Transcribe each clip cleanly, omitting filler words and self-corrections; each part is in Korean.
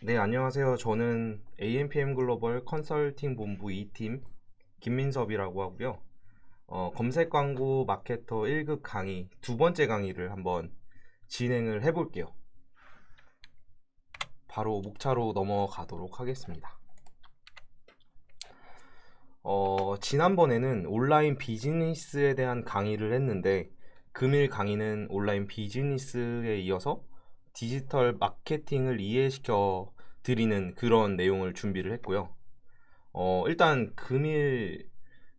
네, 안녕하세요. 저는 AMPM 글로벌 컨설팅 본부 2팀 김민섭이라고 하고요. 검색 광고 마케터 1급 강의 두 번째 강의를 한번 진행을 해볼게요. 바로 목차로 넘어가도록 하겠습니다. 지난번에는 온라인 비즈니스에 대한 강의를 했는데 금일 강의는 온라인 비즈니스에 이어서 디지털 마케팅을 이해시켜 드리는 그런 내용을 준비를 했고요. 일단 금일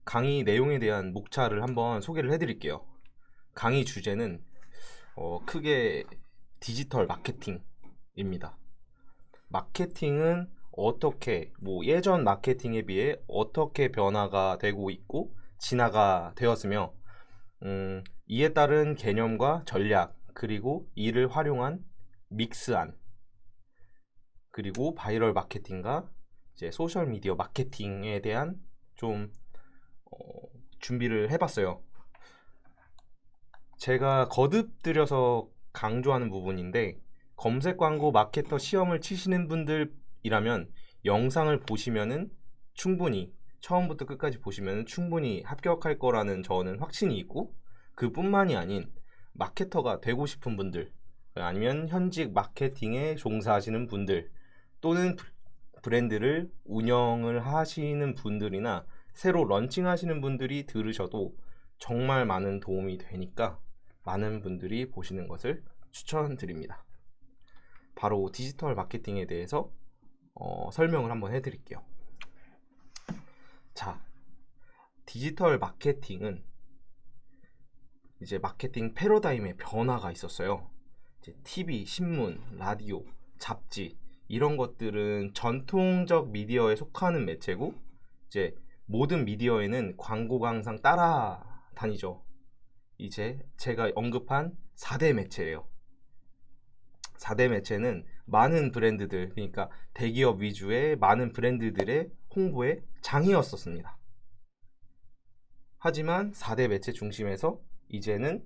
강의 내용에 대한 목차를 한번 소개를 해드릴게요. 강의 주제는 크게 디지털 마케팅입니다. 마케팅은 어떻게 예전 마케팅에 비해 어떻게 변화가 되고 있고 진화가 되었으며 이에 따른 개념과 전략 그리고 이를 활용한 믹스한 그리고 바이럴 마케팅과 이제 소셜 미디어 마케팅에 대한 좀 준비를 해봤어요. 제가 거듭들여서 강조하는 부분인데 검색 광고 마케터 시험을 치시는 분들이라면 영상을 보시면은 충분히 처음부터 끝까지 보시면 충분히 합격할 거라는 저는 확신이 있고 그뿐만이 아닌 마케터가 되고 싶은 분들 아니면 현직 마케팅에 종사하시는 분들 또는 브랜드를 운영을 하시는 분들이나 새로 런칭하시는 분들이 들으셔도 정말 많은 도움이 되니까 많은 분들이 보시는 것을 추천드립니다. 바로 디지털 마케팅에 대해서 설명을 한번 해드릴게요. 자, 디지털 마케팅은 이제 마케팅 패러다임의 변화가 있었어요. 이제 TV, 신문, 라디오, 잡지 이런 것들은 전통적 미디어에 속하는 매체고 이제 모든 미디어에는 광고가 항상 따라다니죠. 이제 제가 언급한 4대 매체예요. 4대 매체는 많은 브랜드들, 그러니까 대기업 위주의 많은 브랜드들의 홍보의 장이었었습니다. 하지만 4대 매체 중심에서 이제는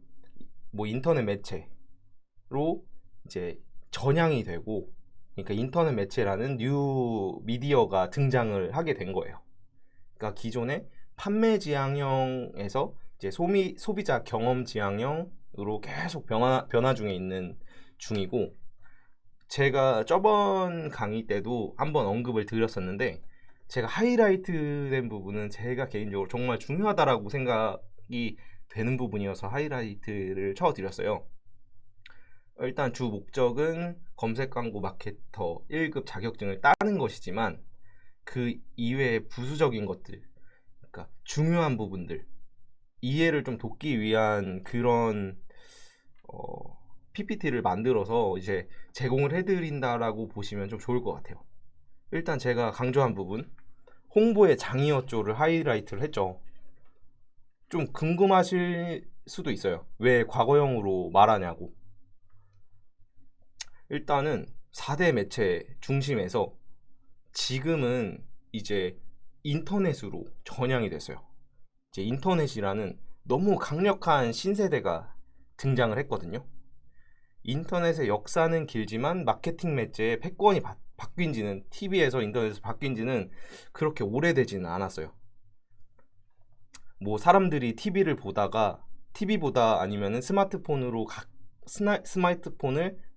인터넷 매체로 이제 전향이 되고, 그러니까 인터넷 매체라는 뉴 미디어가 등장을 하게 된 거예요. 그러니까 기존의 판매 지향형에서 이제 소비자 경험 지향형으로 계속 변화 중에 있는 중이고, 제가 저번 강의 때도 한번 언급을 드렸었는데 제가 하이라이트 된 부분은 제가 개인적으로 정말 중요하다라고 생각이 되는 부분이어서 하이라이트를 쳐드렸어요. 일단 주 목적은 검색 광고 마케터 1급 자격증을 따는 것이지만 그 이외의 부수적인 것들, 그러니까 중요한 부분들 이해를 좀 돕기 위한 그런 PPT를 만들어서 이제 제공을 해드린다라고 보시면 좀 좋을 것 같아요. 일단 제가 강조한 부분, 홍보의 장이었죠를 하이라이트를 했죠. 좀 궁금하실 수도 있어요. 왜 과거형으로 말하냐고. 일단은 4대 매체 중심에서 지금은 이제 인터넷으로 전향이 됐어요. 이제 인터넷이라는 너무 강력한 신세대가 등장을 했거든요. 인터넷의 역사는 길지만 마케팅 매체의 패권이 바뀐 지는 TV에서 인터넷에서 바뀐 지는 그렇게 오래되지는 않았어요. 사람들이 TV를 보다가 TV보다 아니면은 스마트폰을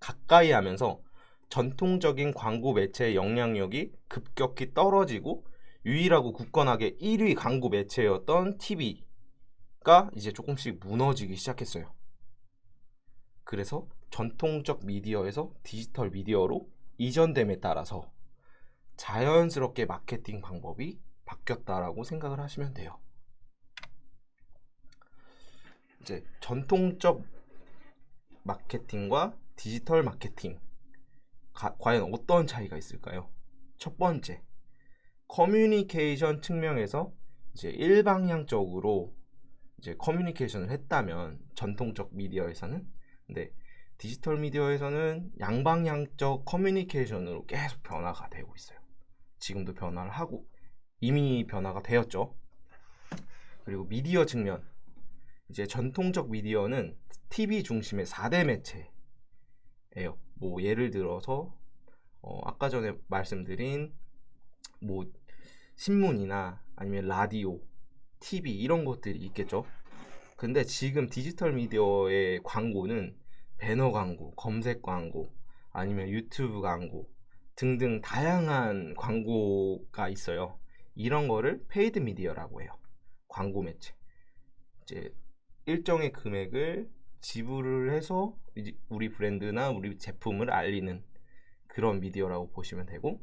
가까이 하면서 전통적인 광고 매체의 영향력이 급격히 떨어지고 유일하고 굳건하게 1위 광고 매체였던 TV가 이제 조금씩 무너지기 시작했어요. 그래서 전통적 미디어에서 디지털 미디어로 이전됨에 따라서 자연스럽게 마케팅 방법이 바뀌었다라고 생각을 하시면 돼요. 이제 전통적 마케팅과 디지털 마케팅 과연 어떤 차이가 있을까요? 첫 번째, 커뮤니케이션 측면에서 이제 일방향적으로 이제 커뮤니케이션을 했다면 전통적 미디어에서는, 근데 디지털 미디어에서는 양방향적 커뮤니케이션으로 계속 변화가 되고 있어요. 지금도 변화를 하고 이미 변화가 되었죠. 그리고 미디어 측면, 이제 전통적 미디어는 TV 중심의 4대 매체예요. 예를 들어서 아까 전에 말씀드린 뭐 신문이나 아니면 라디오, TV 이런 것들이 있겠죠. 근데 지금 디지털 미디어의 광고는 배너 광고, 검색 광고, 아니면 유튜브 광고 등등 다양한 광고가 있어요. 이런 거를 페이드 미디어라고 해요. 광고 매체. 이제 일정의 금액을 지불을 해서 이제 우리 브랜드나 우리 제품을 알리는 그런 미디어라고 보시면 되고,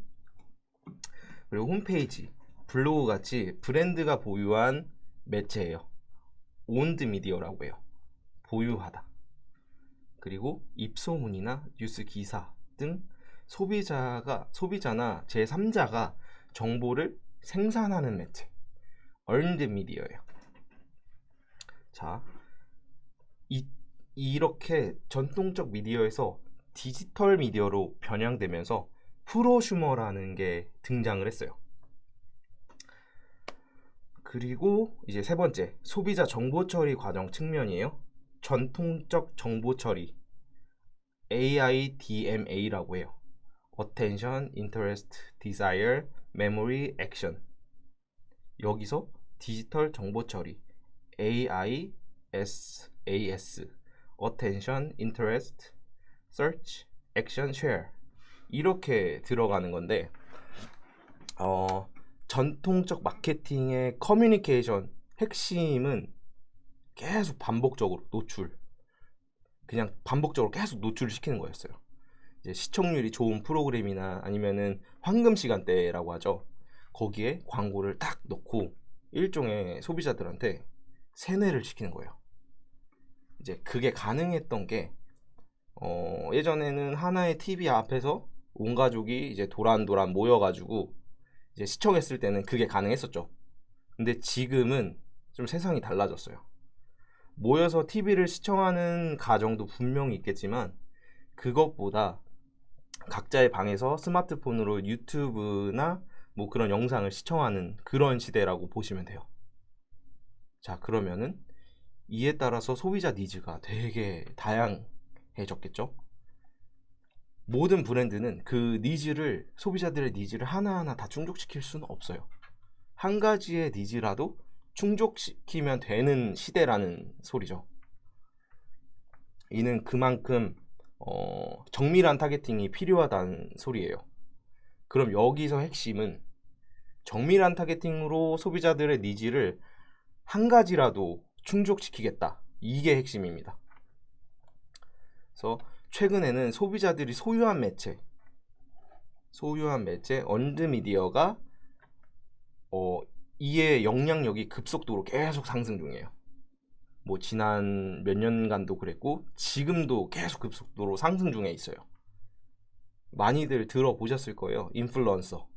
그리고 홈페이지, 블로그 같이 브랜드가 보유한 매체예요. 온드 미디어라고 해요. 보유하다. 그리고 입소문이나 뉴스 기사 등 소비자나 제3자가 정보를 생산하는 매체, earned 미디어예요. 자, 이렇게 전통적 미디어에서 디지털 미디어로 변형되면서 프로슈머라는 게 등장을 했어요. 그리고 이제 세 번째, 소비자 정보 처리 과정 측면이에요. 전통적 정보 처리, AIDMA라고 해요. Attention, Interest, Desire, Memory, Action. 여기서 디지털 정보 처리, AISAS, Attention, Interest, Search, Action, Share 이렇게 들어가는 건데, 전통적 마케팅의 커뮤니케이션 핵심은 계속 반복적으로 그냥 반복적으로 계속 노출을 시키는 거였어요. 이제 시청률이 좋은 프로그램이나 아니면은 황금 시간대라고 하죠. 거기에 광고를 딱 넣고 일종의 소비자들한테 세뇌를 시키는 거예요. 이제 그게 가능했던 게 예전에는 하나의 TV 앞에서 온 가족이 이제 도란도란 모여가지고 이제 시청했을 때는 그게 가능했었죠. 근데 지금은 좀 세상이 달라졌어요. 모여서 TV를 시청하는 가정도 분명히 있겠지만 그것보다 각자의 방에서 스마트폰으로 유튜브나 뭐 그런 영상을 시청하는 그런 시대라고 보시면 돼요. 자, 그러면은 이에 따라서 소비자 니즈가 되게 다양해졌겠죠? 모든 브랜드는 그 소비자들의 니즈를 하나하나 다 충족시킬 수는 없어요. 한 가지의 니즈라도 충족시키면 되는 시대라는 소리죠. 이는 그만큼 정밀한 타겟팅이 필요하다는 소리예요. 그럼 여기서 핵심은 정밀한 타겟팅으로 소비자들의 니즈를 한 가지라도 충족시키겠다. 이게 핵심입니다. 그래서 최근에는 소비자들이 소유한 매체 언드 미디어가 이의 영향력이 급속도로 계속 상승 중이에요. 뭐 지난 몇 년간도 그랬고 지금도 계속 급속도로 상승 중에 있어요. 많이들 들어보셨을 거예요. 인플루언서,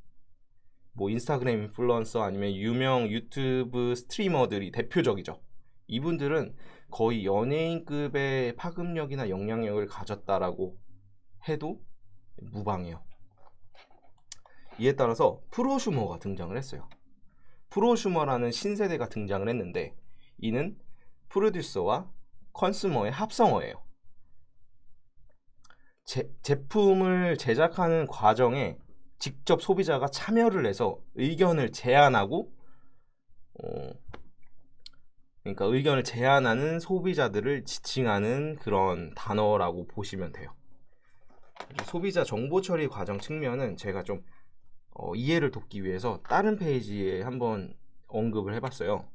뭐 인스타그램 인플루언서 아니면 유명 유튜브 스트리머들이 대표적이죠. 이분들은 거의 연예인급의 파급력이나 영향력을 가졌다라고 해도 무방해요. 이에 따라서 프로슈머가 등장을 했어요. 프로슈머라는 신세대가 등장을 했는데 이는 프로듀서와 컨슈머의 합성어예요. 제품을 제작하는 과정에 직접 소비자가 참여를 해서 의견을 제안하고 그러니까 의견을 제안하는 소비자들을 지칭하는 그런 단어라고 보시면 돼요. 소비자 정보 처리 과정 측면은 제가 좀 이해를 돕기 위해서 다른 페이지에 한번 언급을 해봤어요.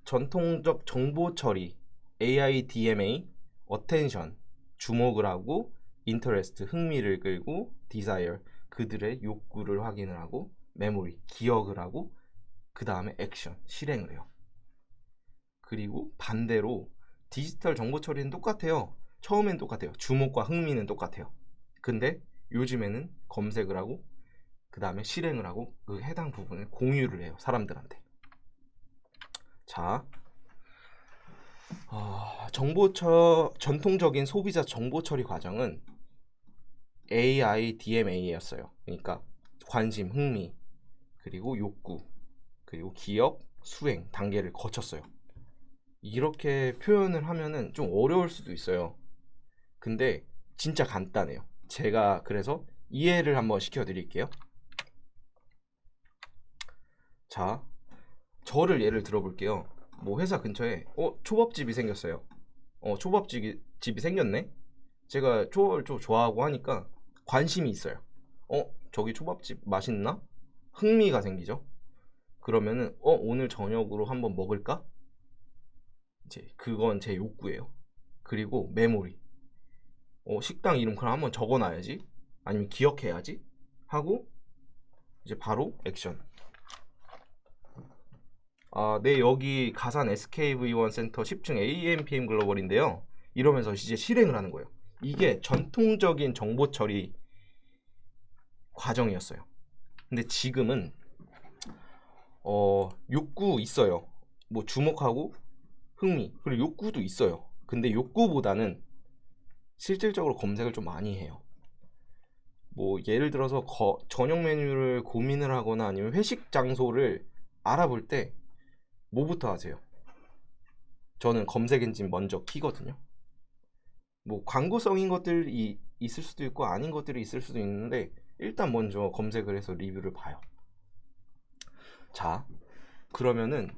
전통적 정보 처리, AIDMA, Attention, 주목을 하고, Interest, 흥미를 끌고, Desire, 그들의 욕구를 확인을 하고, Memory, 기억을 하고, 그 다음에 Action, 실행을 해요. 그리고 반대로 디지털 정보 처리는 똑같아요. 처음엔 똑같아요. 주목과 흥미는 똑같아요. 근데 요즘에는 검색을 하고 그 다음에 실행을 하고 그 해당 부분을 공유를 해요. 사람들한테. 자, 전통적인 소비자 정보 처리 과정은 AIDMA였어요. 그러니까 관심, 흥미, 그리고 욕구, 그리고 기억, 수행 단계를 거쳤어요. 이렇게 표현을 하면은 좀 어려울 수도 있어요. 근데 진짜 간단해요. 제가 그래서 이해를 한번 시켜드릴게요. 자, 저를 예를 들어볼게요. 뭐 회사 근처에 초밥집이 생겼어요. 초밥집이 생겼네. 제가 초밥을 좀 좋아하고 하니까 관심이 있어요. 저기 초밥집 맛있나? 흥미가 생기죠. 그러면은 오늘 저녁으로 한번 먹을까? 이제 그건 제 욕구예요. 그리고 메모리. 식당 이름 그럼 한번 적어놔야지. 아니면 기억해야지. 하고 이제 바로 액션. 네, 여기 가산 SKV1 센터 10층 AMPM 글로벌인데요. 이러면서 이제 실행을 하는 거예요. 이게 전통적인 정보 처리 과정이었어요. 근데 지금은 욕구 있어요. 뭐 주목하고 흥미 그리고 욕구도 있어요. 근데 욕구보다는 실질적으로 검색을 좀 많이 해요. 뭐 예를 들어서 저녁 메뉴를 고민을 하거나 아니면 회식 장소를 알아볼 때 뭐부터 하세요? 저는 검색 엔진 먼저 키거든요. 뭐 광고성인 것들이 있을 수도 있고 아닌 것들이 있을 수도 있는데 일단 먼저 검색을 해서 리뷰를 봐요. 자, 그러면은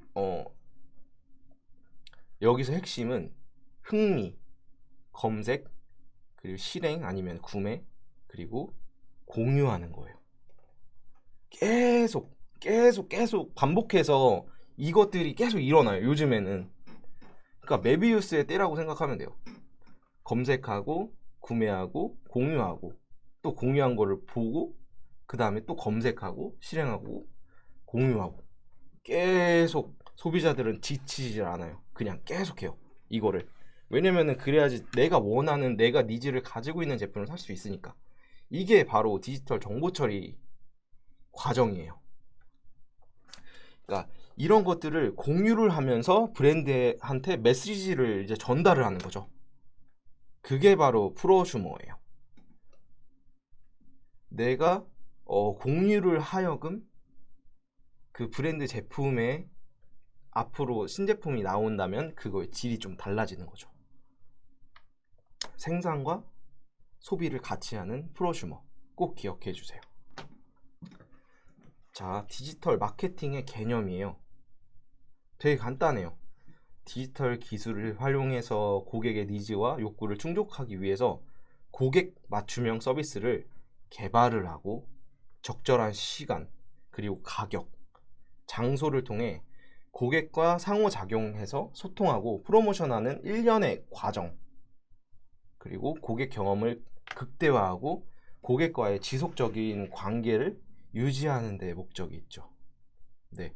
여기서 핵심은 흥미, 검색, 그리고 실행 아니면 구매, 그리고 공유하는 거예요. 계속 반복해서 이것들이 계속 일어나요. 요즘에는. 그러니까 메비우스의 때라고 생각하면 돼요. 검색하고 구매하고 공유하고 또 공유한 거를 보고 그 다음에 또 검색하고 실행하고 공유하고 계속 소비자들은 지치질 않아요. 그냥 계속해요. 이거를. 왜냐면은 그래야지 내가 원하는 내가 니즈를 가지고 있는 제품을 살 수 있으니까. 이게 바로 디지털 정보 처리 과정이에요. 그러니까 이런 것들을 공유를 하면서 브랜드한테 메시지를 이제 전달을 하는 거죠. 그게 바로 프로슈머예요. 내가 공유를 하여금 그 브랜드 제품에 앞으로 신제품이 나온다면 그거의 질이 좀 달라지는 거죠. 생산과 소비를 같이 하는 프로슈머 꼭 기억해 주세요. 자, 디지털 마케팅의 개념이에요. 되게 간단해요. 디지털 기술을 활용해서 고객의 니즈와 욕구를 충족하기 위해서 고객 맞춤형 서비스를 개발을 하고 적절한 시간 그리고 가격, 장소를 통해 고객과 상호작용해서 소통하고 프로모션하는 일련의 과정 그리고 고객 경험을 극대화하고 고객과의 지속적인 관계를 유지하는 데 목적이 있죠. 네,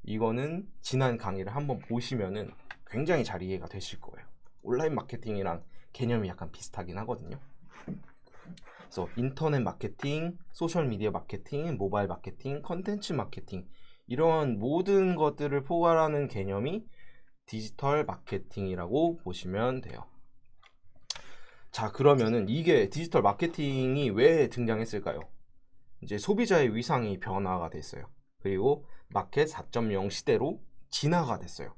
이거는 지난 강의를 한번 보시면은 굉장히 잘 이해가 되실 거예요. 온라인 마케팅이랑 개념이 약간 비슷하긴 하거든요. 그래서 인터넷 마케팅, 소셜 미디어 마케팅, 모바일 마케팅, 컨텐츠 마케팅 이런 모든 것들을 포괄하는 개념이 디지털 마케팅이라고 보시면 돼요. 자, 그러면은 이게 디지털 마케팅이 왜 등장했을까요? 이제 소비자의 위상이 변화가 됐어요. 그리고 마켓 4.0 시대로 진화가 됐어요.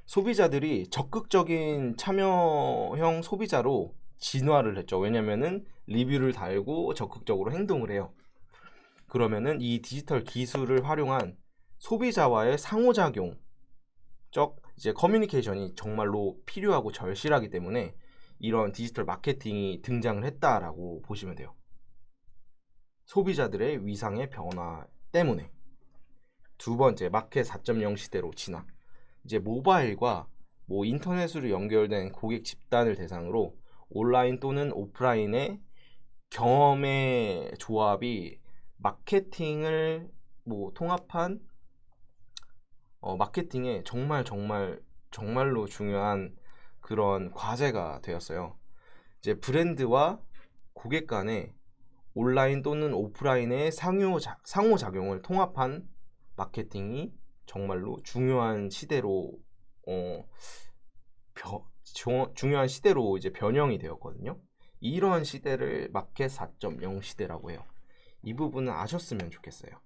소비자들이 적극적인 참여형 소비자로 진화를 했죠. 왜냐면은 리뷰를 달고 적극적으로 행동을 해요. 그러면은 이 디지털 기술을 활용한 소비자와의 상호작용적 이제 커뮤니케이션이 정말로 필요하고 절실하기 때문에 이런 디지털 마케팅이 등장을 했다라고 보시면 돼요. 소비자들의 위상의 변화 때문에. 두 번째, 마켓 4.0 시대로 진화. 이제 모바일과 뭐 인터넷으로 연결된 고객 집단을 대상으로 온라인 또는 오프라인의 경험의 조합이 마케팅을 뭐 통합한 마케팅에 정말로 중요한 그런 과제가 되었어요. 이제 브랜드와 고객 간의 온라인 또는 오프라인의 상호작용을 통합한 마케팅이 정말로 중요한 시대로 중요한 시대로 이제 변형이 되었거든요. 이런 시대를 마켓 4.0 시대라고 해요. 이 부분은 아셨으면 좋겠어요.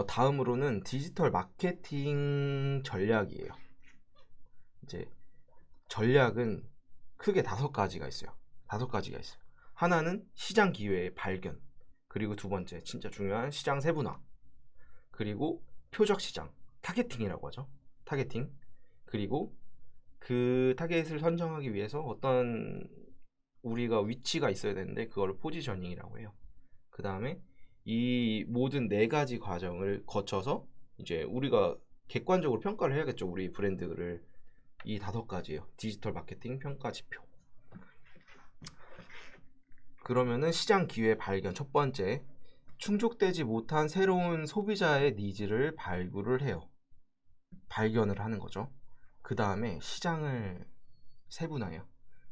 다음으로는 디지털 마케팅 전략이에요. 이제 전략은 크게 5가지가 있어요. 5가지가 있어요. 하나는 시장 기회의 발견, 그리고 두 번째 진짜 중요한 시장 세분화, 그리고 표적 시장, 타겟팅이라고 하죠. 타겟팅. 그리고 그 타겟을 선정하기 위해서 어떤 우리가 위치가 있어야 되는데 그거를 포지셔닝이라고 해요. 그 다음에 이 모든 4가지 과정을 거쳐서 이제 우리가 객관적으로 평가를 해야겠죠. 우리 브랜드를. 이 5가지예요. 디지털 마케팅 평가 지표. 그러면은 시장 기회 발견 첫 번째, 충족되지 못한 새로운 소비자의 니즈를 발굴을 해요. 발견을 하는 거죠. 그 다음에 시장을 세분화해요.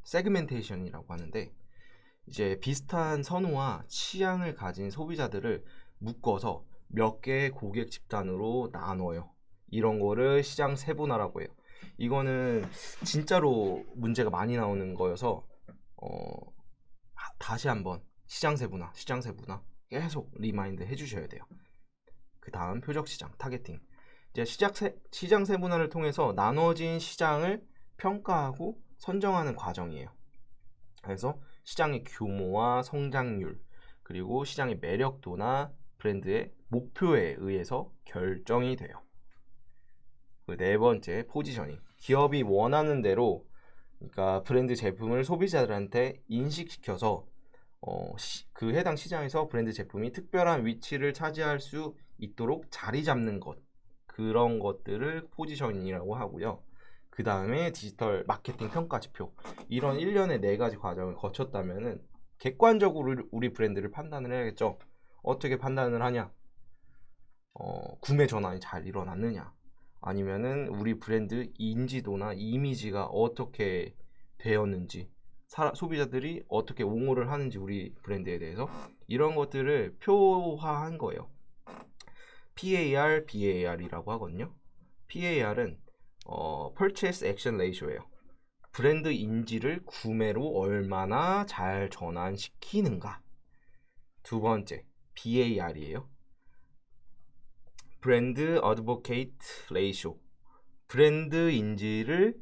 세그멘테이션이라고 하는데 이제 비슷한 선호와 취향을 가진 소비자들을 묶어서 몇 개의 고객 집단으로 나눠요. 이런 거를 시장 세분화라고 해요. 이거는 진짜로 문제가 많이 나오는 거여서 다시 한번 시장 세분화 계속 리마인드 해주셔야 돼요. 그 다음 표적 시장 타겟팅. 이제 시장 세분화를 통해서 나눠진 시장을 평가하고 선정하는 과정이에요. 그래서 시장의 규모와 성장률, 그리고 시장의 매력도나 브랜드의 목표에 의해서 결정이 돼요. 그 4번째 포지셔닝. 기업이 원하는 대로, 그러니까 브랜드 제품을 소비자들한테 인식시켜서 그 해당 시장에서 브랜드 제품이 특별한 위치를 차지할 수 있도록 자리 잡는 것, 그런 것들을 포지셔닝이라고 하고요. 그 다음에 디지털 마케팅 평가 지표. 이런 1년의 4가지 과정을 거쳤다면은 객관적으로 우리 브랜드를 판단을 해야겠죠. 어떻게 판단을 하냐? 구매 전환이 잘 일어났느냐? 아니면은 우리 브랜드 인지도나 이미지가 어떻게 되었는지, 소비자들이 어떻게 옹호를 하는지 우리 브랜드에 대해서, 이런 것들을 표화한 거예요. PAR, BAR이라고 하거든요. PAR은 Purchase Action Ratio예요. 브랜드 인지를 구매로 얼마나 잘 전환시키는가. 두 번째, BAR이에요. 브랜드 어드보케이트 레이쇼. 브랜드 인지를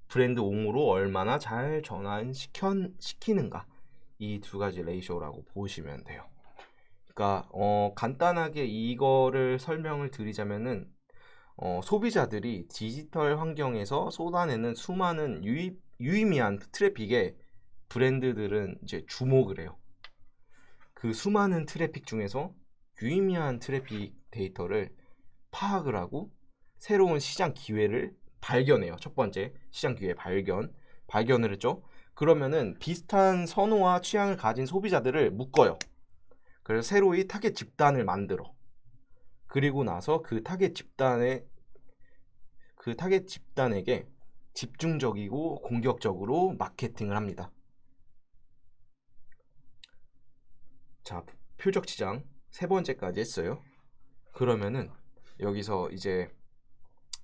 브랜드 옹호로 얼마나 잘 전환시키는가. 이 2가지 레이쇼라고 보시면 돼요. 그러니까 간단하게 이거를 설명을 드리자면은 소비자들이 디지털 환경에서 쏟아내는 수많은 유의미한 트래픽에 브랜드들은 이제 주목을 해요. 그 수많은 트래픽 중에서 유의미한 트래픽 데이터를 파악을 하고 새로운 시장 기회를 발견해요. 첫 번째, 시장 기회 발견을 했죠. 그러면은 비슷한 선호와 취향을 가진 소비자들을 묶어요. 그래서 새로이 타겟 집단을 만들어. 그리고 나서 그 타겟 집단에게 집중적이고 공격적으로 마케팅을 합니다. 자, 표적 시장 3번째까지 했어요. 그러면은 여기서 이제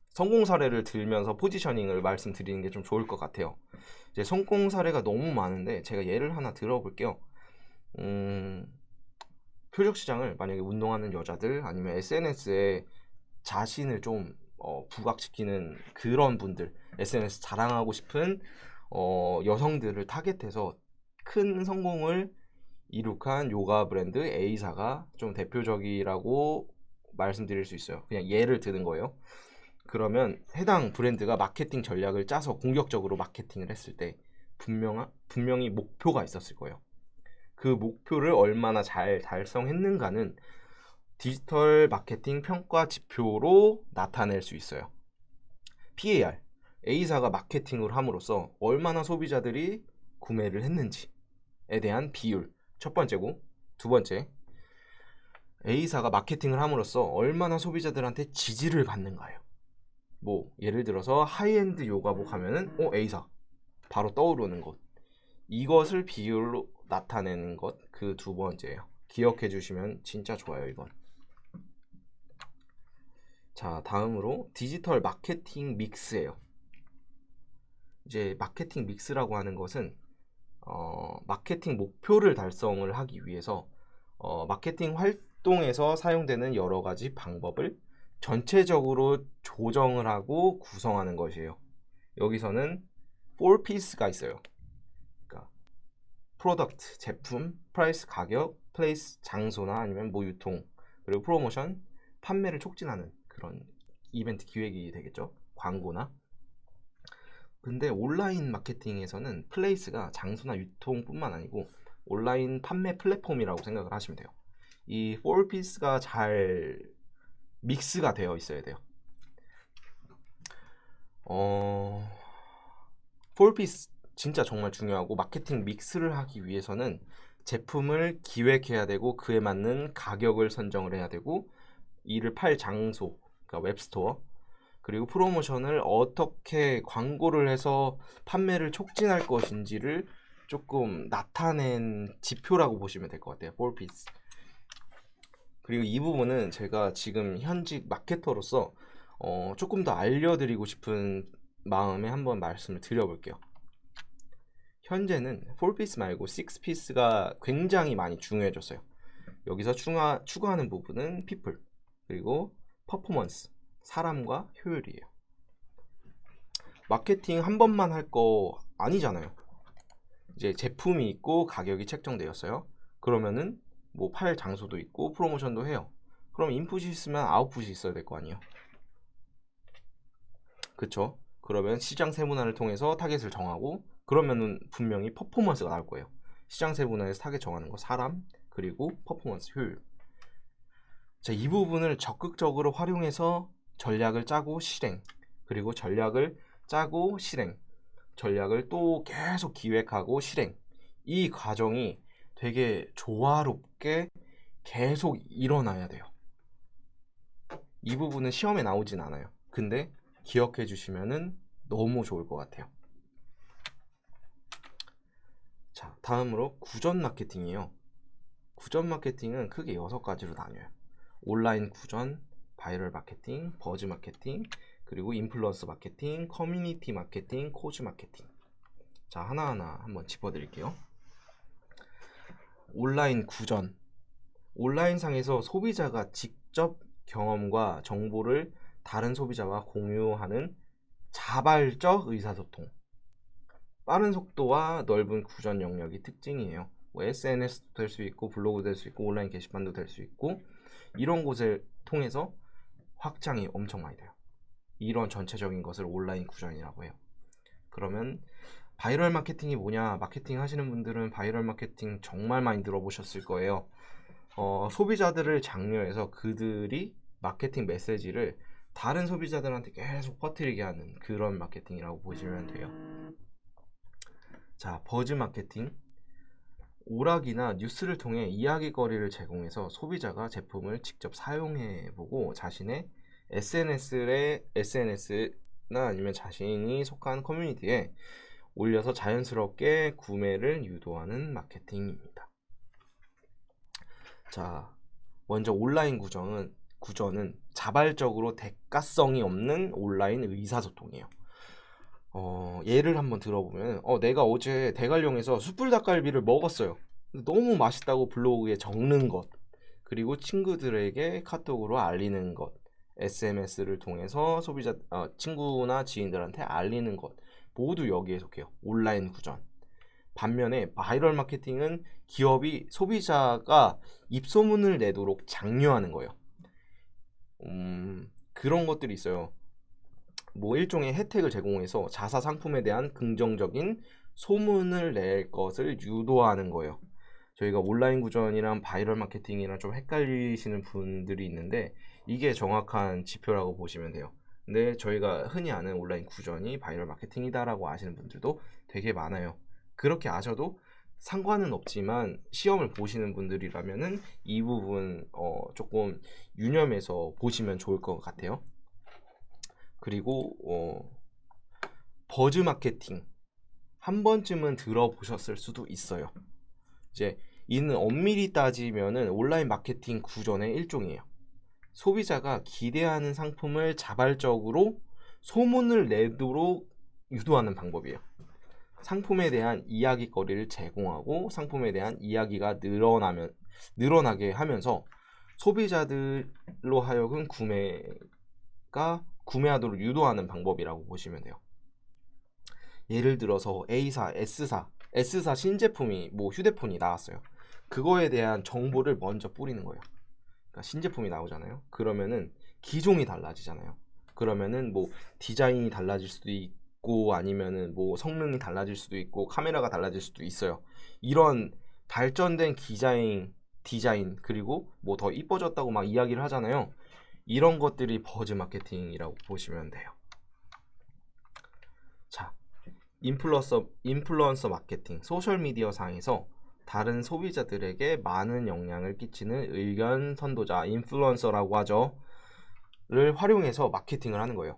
성공 사례를 들면서 포지셔닝을 말씀드리는 게 좀 좋을 것 같아요. 이제 성공 사례가 너무 많은데 제가 예를 하나 들어볼게요. 표적 시장을 만약에 운동하는 여자들, 아니면 SNS에 자신을 좀 부각시키는 그런 분들, SNS 자랑하고 싶은 여성들을 타겟해서 큰 성공을 이룩한 요가 브랜드 A사가 좀 대표적이라고 말씀드릴 수 있어요. 그냥 예를 드는 거예요. 그러면 해당 브랜드가 마케팅 전략을 짜서 공격적으로 마케팅을 했을 때 분명히 목표가 있었을 거예요. 그 목표를 얼마나 잘 달성했는가는 디지털 마케팅 평가 지표로 나타낼 수 있어요. PAR, A사가 마케팅을 함으로써 얼마나 소비자들이 구매를 했는지에 대한 비율, 첫 번째고, 두 번째, A사가 마케팅을 함으로써 얼마나 소비자들한테 지지를 받는가요. 뭐 예를 들어서 하이엔드 요가복 하면은 A사 바로 떠오르는 것, 이것을 비율로 나타내는 것, 그 2번째예요. 기억해 주시면 진짜 좋아요, 이건. 자, 다음으로 디지털 마케팅 믹스예요. 이제 마케팅 믹스라고 하는 것은 마케팅 목표를 달성을 하기 위해서 마케팅 활동에서 사용되는 여러 가지 방법을 전체적으로 조정을 하고 구성하는 것이에요. 여기서는 4Ps가 있어요. 프로덕트, 제품, 프라이스, 가격, 플레이스, 장소나 아니면 뭐 유통, 그리고 프로모션, 판매를 촉진하는 그런 이벤트 기획이 되겠죠. 광고나. 근데 온라인 마케팅에서는 플레이스가 장소나 유통뿐만 아니고 온라인 판매 플랫폼이라고 생각을 하시면 돼요. 이 4Ps가 잘 믹스가 되어 있어야 돼요. 4Ps 진짜 정말 중요하고, 마케팅 믹스를 하기 위해서는 제품을 기획해야 되고 그에 맞는 가격을 선정을 해야 되고, 이를 팔 장소, 그러니까 웹스토어, 그리고 프로모션을 어떻게 광고를 해서 판매를 촉진할 것인지를 조금 나타낸 지표라고 보시면 될 것 같아요. 4Ps. 그리고 이 부분은 제가 지금 현직 마케터로서 조금 더 알려드리고 싶은 마음에 한번 말씀을 드려볼게요. 현재는 4피스 말고 6피스가 굉장히 많이 중요해졌어요. 여기서 추가하는 부분은 people, 그리고 퍼포먼스, 사람과 효율이에요. 마케팅 한 번만 할 거 아니잖아요. 이제 제품이 있고 가격이 책정되었어요. 그러면은 뭐 팔 장소도 있고 프로모션도 해요. 그럼 인풋이 있으면 아웃풋이 있어야 될 거 아니에요. 그쵸? 그러면 시장 세분화를 통해서 타겟을 정하고, 그러면은 분명히 퍼포먼스가 나올 거예요. 시장 세분화에서 타겟 정하는 거, 사람, 그리고 퍼포먼스, 효율. 자, 이 부분을 적극적으로 활용해서 전략을 짜고 실행, 그리고 전략을 짜고 실행, 전략을 또 계속 기획하고 실행. 이 과정이 되게 조화롭게 계속 일어나야 돼요. 이 부분은 시험에 나오진 않아요. 근데 기억해 주시면은 너무 좋을 것 같아요. 자, 다음으로 구전 마케팅이에요. 구전 마케팅은 크게 6가지로 나뉘어요. 온라인 구전, 바이럴 마케팅, 버즈 마케팅, 그리고 인플루언서 마케팅, 커뮤니티 마케팅, 코즈 마케팅. 자, 하나하나 한번 짚어드릴게요. 온라인 구전. 온라인상에서 소비자가 직접 경험과 정보를 다른 소비자와 공유하는 자발적 의사소통. 빠른 속도와 넓은 구전 영역이 특징이에요. 뭐 SNS도 될 수 있고, 블로그 될 수 있고, 온라인 게시판도 될 수 있고, 이런 곳을 통해서 확장이 엄청 많이 돼요. 이런 전체적인 것을 온라인 구전이라고 해요. 그러면 바이럴 마케팅이 뭐냐? 마케팅 하시는 분들은 바이럴 마케팅 정말 많이 들어보셨을 거예요. 소비자들을 장려해서 그들이 마케팅 메시지를 다른 소비자들한테 계속 퍼뜨리게 하는 그런 마케팅이라고 보시면 돼요. 자, 버즈 마케팅. 오락이나 뉴스를 통해 이야기거리를 제공해서 소비자가 제품을 직접 사용해보고 자신의 SNS나 아니면 자신이 속한 커뮤니티에 올려서 자연스럽게 구매를 유도하는 마케팅입니다. 자, 먼저 온라인 구전은 자발적으로 대가성이 없는 온라인 의사소통이에요. 예를 한번 들어보면, 내가 어제 대관령에서 숯불 닭갈비를 먹었어요. 너무 맛있다고 블로그에 적는 것, 그리고 친구들에게 카톡으로 알리는 것, SMS를 통해서 친구나 지인들한테 알리는 것, 모두 여기에 속해요. 온라인 구전. 반면에 바이럴 마케팅은 기업이 소비자가 입소문을 내도록 장려하는 거예요. 그런 것들이 있어요. 뭐 일종의 혜택을 제공해서 자사 상품에 대한 긍정적인 소문을 낼 것을 유도하는 거예요. 저희가 온라인 구전이랑 바이럴 마케팅이랑 좀 헷갈리시는 분들이 있는데, 이게 정확한 지표라고 보시면 돼요. 근데 저희가 흔히 아는 온라인 구전이 바이럴 마케팅이다라고 아시는 분들도 되게 많아요. 그렇게 아셔도 상관은 없지만 시험을 보시는 분들이라면은 이 부분 조금 유념해서 보시면 좋을 것 같아요. 그리고 버즈 마케팅 한 번쯤은 들어보셨을 수도 있어요. 이제 이는 엄밀히 따지면은 온라인 마케팅 구전의 일종이에요. 소비자가 기대하는 상품을 자발적으로 소문을 내도록 유도하는 방법이에요. 상품에 대한 이야기거리를 제공하고 상품에 대한 이야기가 늘어나게 하면서 소비자들로 하여금 구매하도록 유도하는 방법이라고 보시면 돼요. 예를 들어서 A사, S사, S사 신제품이 뭐 휴대폰이 나왔어요. 그거에 대한 정보를 먼저 뿌리는 거예요. 그러니까 신제품이 나오잖아요. 그러면은 기종이 달라지잖아요. 그러면은 뭐 디자인이 달라질 수도 있고 아니면은 뭐 성능이 달라질 수도 있고 카메라가 달라질 수도 있어요. 이런 발전된 디자인 그리고 뭐 더 이뻐졌다고 막 이야기를 하잖아요. 이런 것들이 버즈 마케팅이라고 보시면 돼요. 자, 인플루언서 마케팅, 소셜미디어 상에서 다른 소비자들에게 많은 영향을 끼치는 의견 선도자, 인플루언서라고 하죠. 를 활용해서 마케팅을 하는 거예요.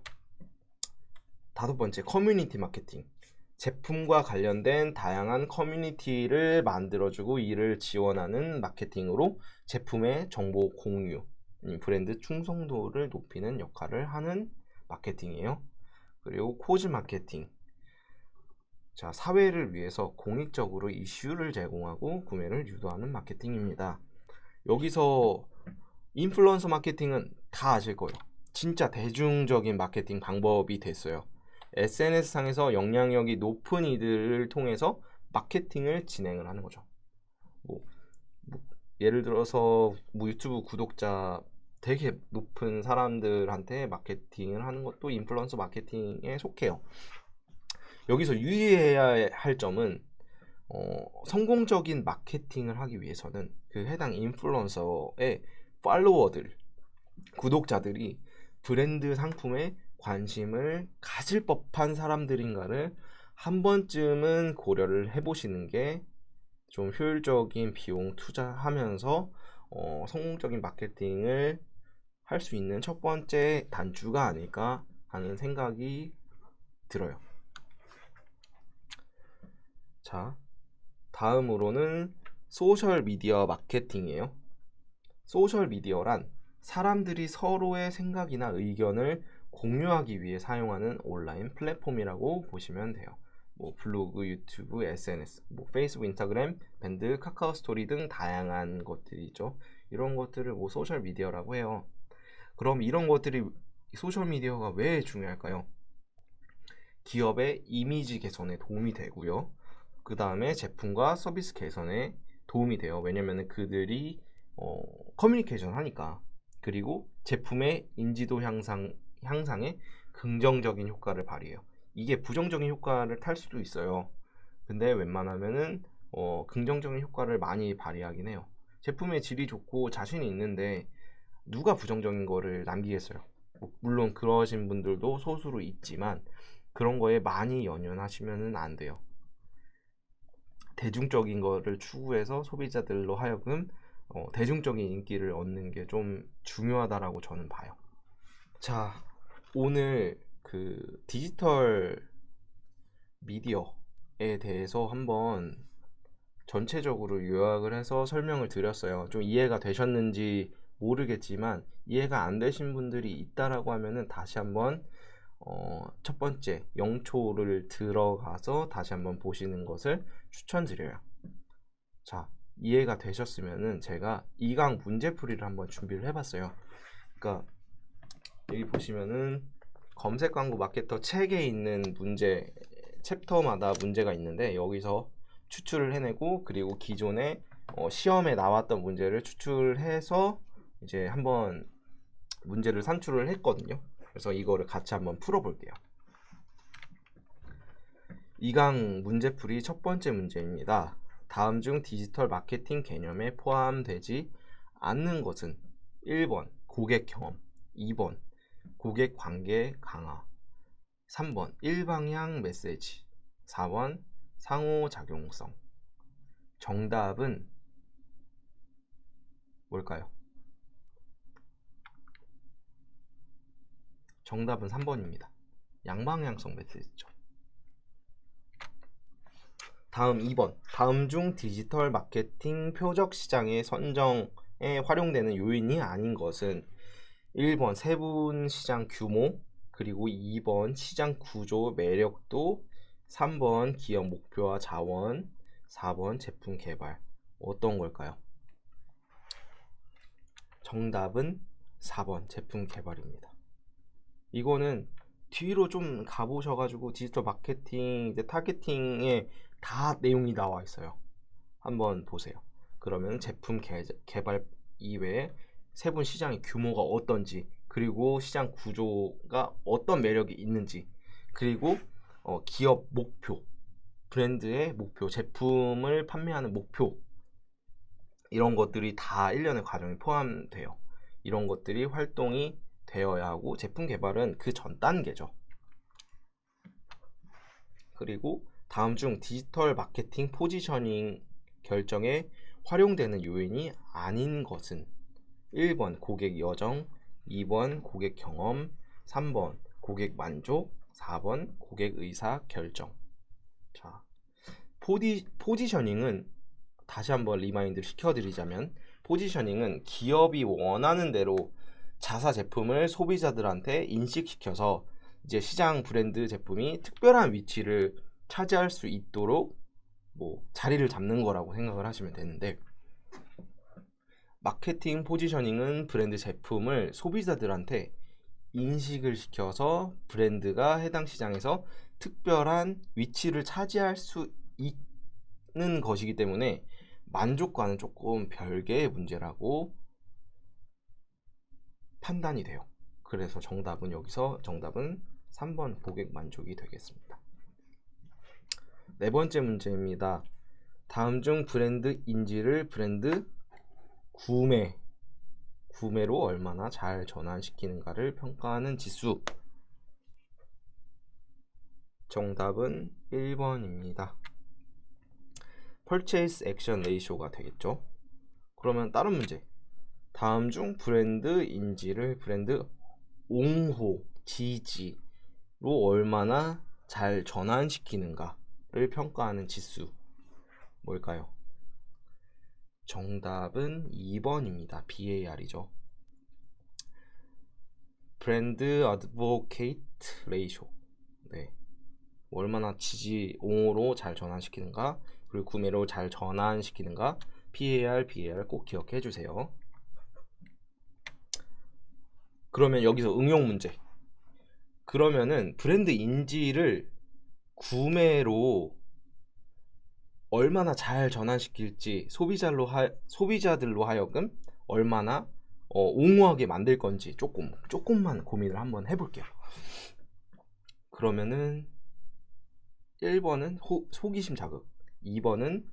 5번째, 커뮤니티 마케팅. 제품과 관련된 다양한 커뮤니티를 만들어주고 이를 지원하는 마케팅으로 제품의 정보 공유, 브랜드 충성도를 높이는 역할을 하는 마케팅이에요. 그리고 코즈 마케팅. 자, 사회를 위해서 공익적으로 이슈를 제공하고 구매를 유도하는 마케팅입니다. 여기서 인플루언서 마케팅은 다 아실 거예요. 진짜 대중적인 마케팅 방법이 됐어요. SNS상에서 영향력이 높은 이들을 통해서 마케팅을 진행을 하는 거죠. 뭐 예를 들어서 뭐 유튜브 구독자 되게 높은 사람들한테 마케팅을 하는 것도 인플루언서 마케팅에 속해요. 여기서 유의해야 할 점은 성공적인 마케팅을 하기 위해서는 그 해당 인플루언서의 팔로워들, 구독자들이 브랜드 상품에 관심을 가질 법한 사람들인가를 한 번쯤은 고려를 해보시는 게 좀 효율적인 비용 투자하면서 성공적인 마케팅을 할 수 있는 첫 번째 단추가 아닐까 하는 생각이 들어요. 자, 다음으로는 소셜미디어 마케팅이에요. 소셜미디어란 사람들이 서로의 생각이나 의견을 공유하기 위해 사용하는 온라인 플랫폼이라고 보시면 돼요. 뭐 블로그, 유튜브, SNS, 뭐 페이스북, 인스타그램, 밴드, 카카오 스토리 등 다양한 것들이죠. 이런 것들을 뭐 소셜미디어라고 해요. 그럼 이런 것들이 소셜미디어가 왜 중요할까요? 기업의 이미지 개선에 도움이 되고요. 그 다음에 제품과 서비스 개선에 도움이 돼요. 왜냐면 그들이 커뮤니케이션 하니까. 그리고 제품의 인지도 향상에 긍정적인 효과를 발휘해요. 이게 부정적인 효과를 탈 수도 있어요. 근데 웬만하면은 긍정적인 효과를 많이 발휘하긴 해요. 제품의 질이 좋고 자신이 있는데 누가 부정적인 거를 남기겠어요. 물론 그러신 분들도 소수로 있지만 그런 거에 많이 연연하시면은 안 돼요. 대중적인 거를 추구해서 소비자들로 하여금 대중적인 인기를 얻는 게 좀 중요하다라고 저는 봐요. 자, 오늘 그 디지털 미디어에 대해서 한번 전체적으로 요약을 해서 설명을 드렸어요. 좀 이해가 되셨는지 모르겠지만 이해가 안 되신 분들이 있다라고 하면은 다시 한번 첫 번째 영초를 들어가서 다시 한번 보시는 것을 추천드려요. 자, 이해가 되셨으면은 제가 2강 문제풀이를 한번 준비를 해봤어요. 그러니까 여기 보시면은 검색 광고 마케터 책에 있는 문제 챕터마다 문제가 있는데 여기서 추출을 해내고 그리고 기존에 시험에 나왔던 문제를 추출해서 이제 한번 문제를 산출을 했거든요. 그래서 이거를 같이 한번 풀어볼게요. 2강 문제풀이 첫 번째 문제입니다. 다음 중 디지털 마케팅 개념에 포함되지 않는 것은 1번 고객 경험, 2번 고객 관계 강화, 3번 일방향 메시지, 4번 상호작용성. 정답은 뭘까요? 정답은 3번입니다. 양방향성 메시지죠. 다음 2번. 다음 중 디지털 마케팅 표적 시장의 선정에 활용되는 요인이 아닌 것은 1번 세분 시장 규모, 그리고 2번 시장 구조 매력도, 3번 기업 목표와 자원, 4번 제품 개발. 어떤 걸까요? 정답은 4번 제품 개발입니다. 이거는 뒤로 좀 가보셔가지고 디지털 마케팅 이제 타겟팅에 다 내용이 나와 있어요. 한번 보세요. 그러면 제품 개발 이외에 세분 시장의 규모가 어떤지, 그리고 시장 구조가 어떤 매력이 있는지, 그리고 기업 목표, 브랜드의 목표, 제품을 판매하는 목표, 이런 것들이 다 일련의 과정에 포함돼요. 이런 것들이 활동이 되어야 하고, 제품 개발은 그 전 단계죠. 그리고 다음 중 디지털 마케팅 포지셔닝 결정에 활용되는 요인이 아닌 것은 1번 고객 여정, 2번 고객 경험, 3번 고객 만족, 4번 고객 의사 결정. 자, 포지셔닝은 다시 한번 리마인드 시켜드리자면, 포지셔닝은 기업이 원하는 대로 자사 제품을 소비자들한테 인식시켜서 이제 시장 브랜드 제품이 특별한 위치를 차지할 수 있도록 뭐 자리를 잡는 거라고 생각을 하시면 되는데, 마케팅 포지셔닝은 브랜드 제품을 소비자들한테 인식을 시켜서 브랜드가 해당 시장에서 특별한 위치를 차지할 수 있는 것이기 때문에 만족과는 조금 별개의 문제라고 판단이 돼요. 그래서 정답은 3번 고객 만족이 되겠습니다. 네 번째 문제입니다. 다음 중 브랜드 인지를 브랜드 구매로 얼마나 잘 전환시키는가를 평가하는 지수. 정답은 1번입니다. Purchase Action Ratio가 되겠죠. 그러면 다른 문제. 다음 중 브랜드 인지를 브랜드 옹호, 지지로 얼마나 잘 전환시키는가를 평가하는 지수. 뭘까요? 정답은 2번입니다. BAR이죠. 브랜드 어드보케이트 레이쇼. 네. 얼마나 지지, 옹호로 잘 전환시키는가, 그리고 구매로 잘 전환시키는가. BAR 꼭 기억해 주세요. 그러면 여기서 응용 문제. 그러면은 브랜드 인지를 구매로 얼마나 잘 전환시킬지, 소비자들로 하여금 얼마나 옹호하게 만들 건지 조금만 고민을 한번 해볼게요. 그러면은 1번은 호기심 자극, 2번은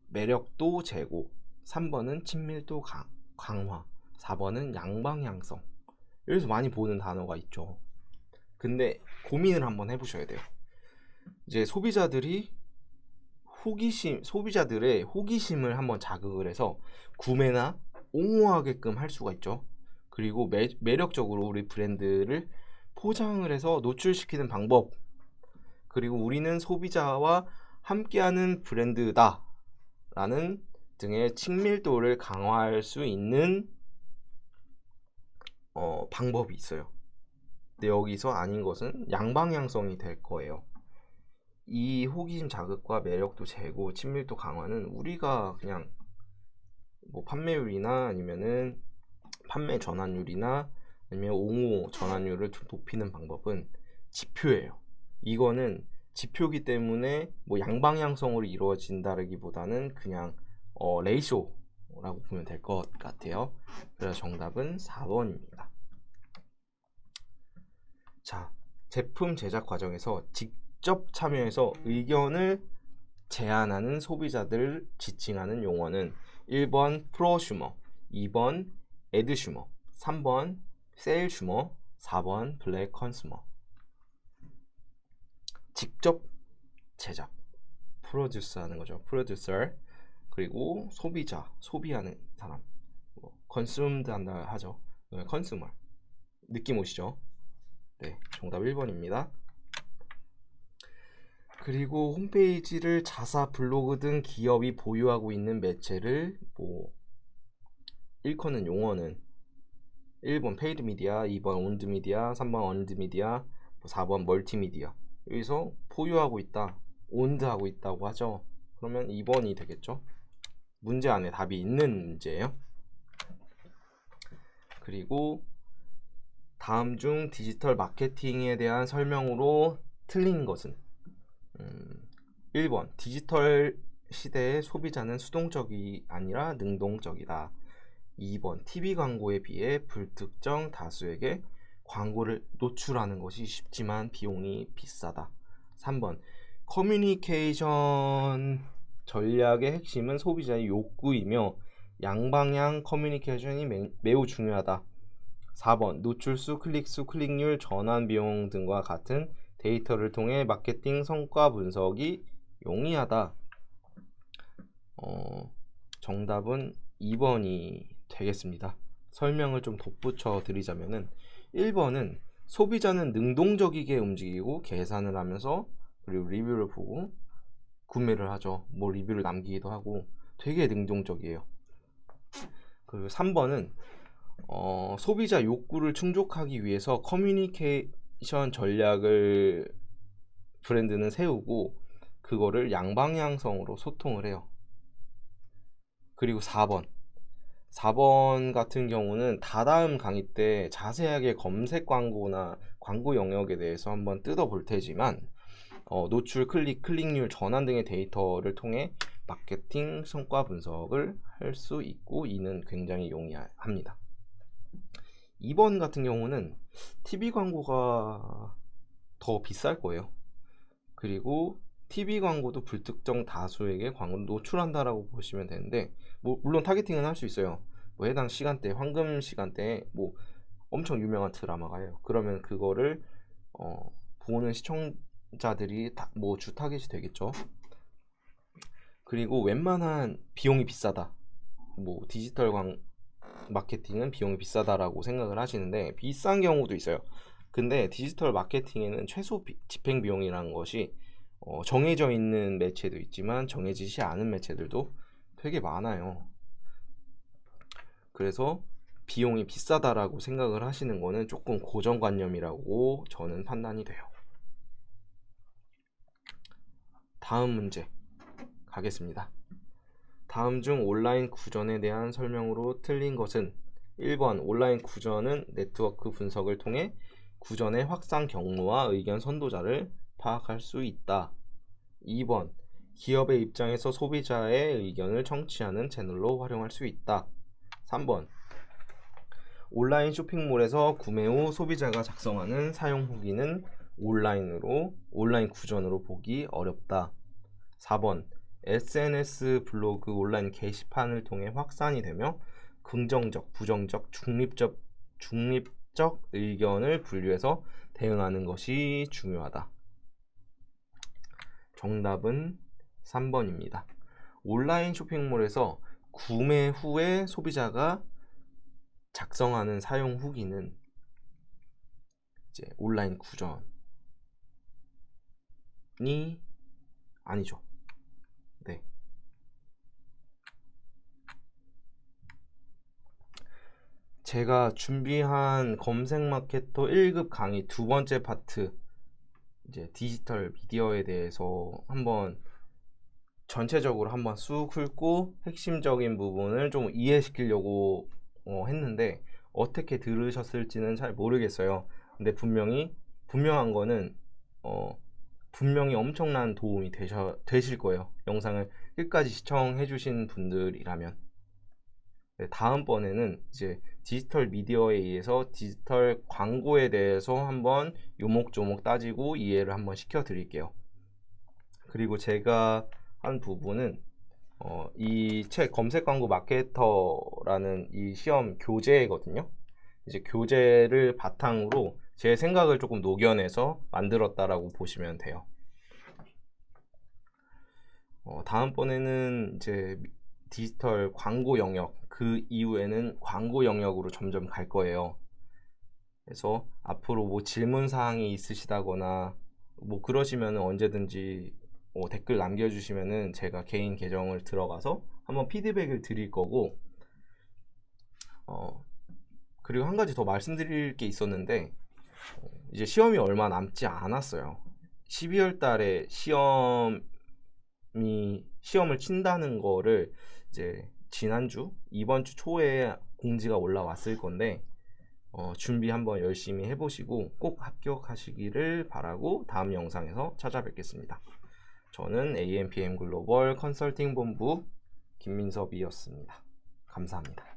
매력도 제고, 3번은 친밀도 강화, 4번은 양방향성. 여기서 많이 보는 단어가 있죠. 근데 고민을 한번 해보셔야 돼요. 이제 소비자들의 호기심을 한번 자극을 해서 구매나 옹호하게끔 할 수가 있죠. 그리고 매력적으로 우리 브랜드를 포장을 해서 노출시키는 방법, 그리고 우리는 소비자와 함께하는 브랜드다 라는 등의 친밀도를 강화할 수 있는 방법이 있어요. 근데 여기서 아닌 것은 양방향성이 될 거예요. 이 호기심 자극과 매력도 제고 친밀도 강화는 우리가 그냥 뭐 판매율이나 아니면은 판매 전환율이나 아니면 옹호 전환율을 높이는 방법은 지표예요. 이거는 지표기 때문에 뭐 양방향성으로 이루어진다기보다는 그냥 레이쇼라고 보면 될 것 같아요. 그래서 정답은 4번입니다. 자, 제품 제작 과정에서 직접 참여해서 의견을 제안하는 소비자들을 지칭하는 용어는 1번 프로슈머, 2번 에드슈머, 3번 세일슈머, 4번 블랙 컨슈머. 직접 제작, 프로듀스 하는 거죠. 프로듀서. 그리고 소비자, 소비하는 사람, 컨슈머드 한다 하죠. 컨슈머. 느낌 오시죠? 네, 정답 1번입니다. 그리고 홈페이지를 자사, 블로그 등 기업이 보유하고 있는 매체를 일컫는 용어는 1번 페이드 미디어, 2번 온드 미디어, 3번 언드 미디어, 4번 멀티미디어. 여기서 보유하고 있다, 온드하고 있다고 하죠. 그러면 2번이 되겠죠. 문제 안에 답이 있는 문제예요. 그리고 다음 중 디지털 마케팅에 대한 설명으로 틀린 것은 1번 디지털 시대의 소비자는 수동적이 아니라 능동적이다. 2번 TV 광고에 비해 불특정 다수에게 광고를 노출하는 것이 쉽지만 비용이 비싸다. 3번 커뮤니케이션 전략의 핵심은 소비자의 욕구이며 양방향 커뮤니케이션이 매우 중요하다. 4번 노출수, 클릭수, 클릭률, 전환 비용 등과 같은 데이터를 통해 마케팅 성과 분석이 용이하다. 정답은 2번이 되겠습니다. 설명을 좀 덧붙여 드리자면은 1번은 소비자는 능동적이게 움직이고 계산을 하면서 그리고 리뷰를 보고 구매를 하죠. 뭐 리뷰를 남기기도 하고 되게 능동적이에요. 그리고 3번은 소비자 욕구를 충족하기 위해서 커뮤니케이션 전략을 브랜드는 세우고 그거를 양방향성으로 소통을 해요. 그리고 4번 같은 경우는 다다음 강의 때 자세하게 검색 광고나 광고 영역에 대해서 한번 뜯어볼 테지만 노출, 클릭률, 전환 등의 데이터를 통해 마케팅 성과 분석을 할 수 있고 이는 굉장히 용이합니다. 2번 같은 경우는 TV 광고가 더 비쌀 거예요. 그리고 TV 광고도 불특정 다수에게 광고를 노출한다라고 보시면 되는데 물론 타겟팅은 할 수 있어요. 뭐 해당 시간대, 황금 시간대에 뭐 엄청 유명한 드라마가요. 그러면 그거를 보는 시청자들이 뭐 주 타겟이 되겠죠. 그리고 웬만한 비용이 비싸다. 뭐 디지털 마케팅은 비용이 비싸다라고 생각을 하시는데 비싼 경우도 있어요. 근데 디지털 마케팅에는 최소 집행 비용이라는 것이 정해져 있는 매체도 있지만 정해지지 않은 매체들도 되게 많아요. 그래서 비용이 비싸다라고 생각을 하시는 거는 조금 고정관념이라고 저는 판단이 돼요. 다음 문제 가겠습니다. 다음 중 온라인 구전에 대한 설명으로 틀린 것은 1번 온라인 구전은 네트워크 분석을 통해 구전의 확산 경로와 의견 선도자를 파악할 수 있다. 2번 기업의 입장에서 소비자의 의견을 청취하는 채널로 활용할 수 있다. 3번 온라인 쇼핑몰에서 구매 후 소비자가 작성하는 사용 후기는 온라인 구전으로 보기 어렵다. 4번 SNS 블로그 온라인 게시판을 통해 확산이 되며 긍정적, 부정적, 중립적 의견을 분류해서 대응하는 것이 중요하다. 정답은 3번입니다. 온라인 쇼핑몰에서 구매 후에 소비자가 작성하는 사용 후기는 이제 온라인 구전이 아니죠. 네. 제가 준비한 검색 마케터 1급 강의 두 번째 파트 이제 디지털 미디어에 대해서 한번 전체적으로 한번 쑥 훑고 핵심적인 부분을 좀 이해시키려고 했는데 어떻게 들으셨을지는 잘 모르겠어요. 근데 분명한 거는 분명히 엄청난 도움이 되실 거예요. 영상을 끝까지 시청해 주신 분들이라면. 네, 다음번에는 이제 디지털 미디어에 의해서 디지털 광고에 대해서 한번 요목조목 따지고 이해를 한번 시켜 드릴게요. 그리고 제가 한 부분은 이 책 검색 광고 마케터라는 이 시험 교재거든요. 이제 교재를 바탕으로 제 생각을 조금 녹여내서 만들었다라고 보시면 돼요. 다음번에는 이제 디지털 광고 영역, 그 이후에는 광고 영역으로 점점 갈 거예요. 그래서 앞으로 뭐 질문 사항이 있으시다거나 뭐 그러시면 언제든지 댓글 남겨주시면은 제가 개인 계정을 들어가서 한번 피드백을 드릴 거고, 그리고 한 가지 더 말씀드릴 게 있었는데 이제 시험이 얼마 남지 않았어요. 12월 달에 시험을 친다는 거를 이제 지난주 이번 주 초에 공지가 올라왔을 건데 준비 한번 열심히 해보시고 꼭 합격하시기를 바라고 다음 영상에서 찾아뵙겠습니다. 저는 AMPM 글로벌 컨설팅 본부 김민섭이었습니다. 감사합니다.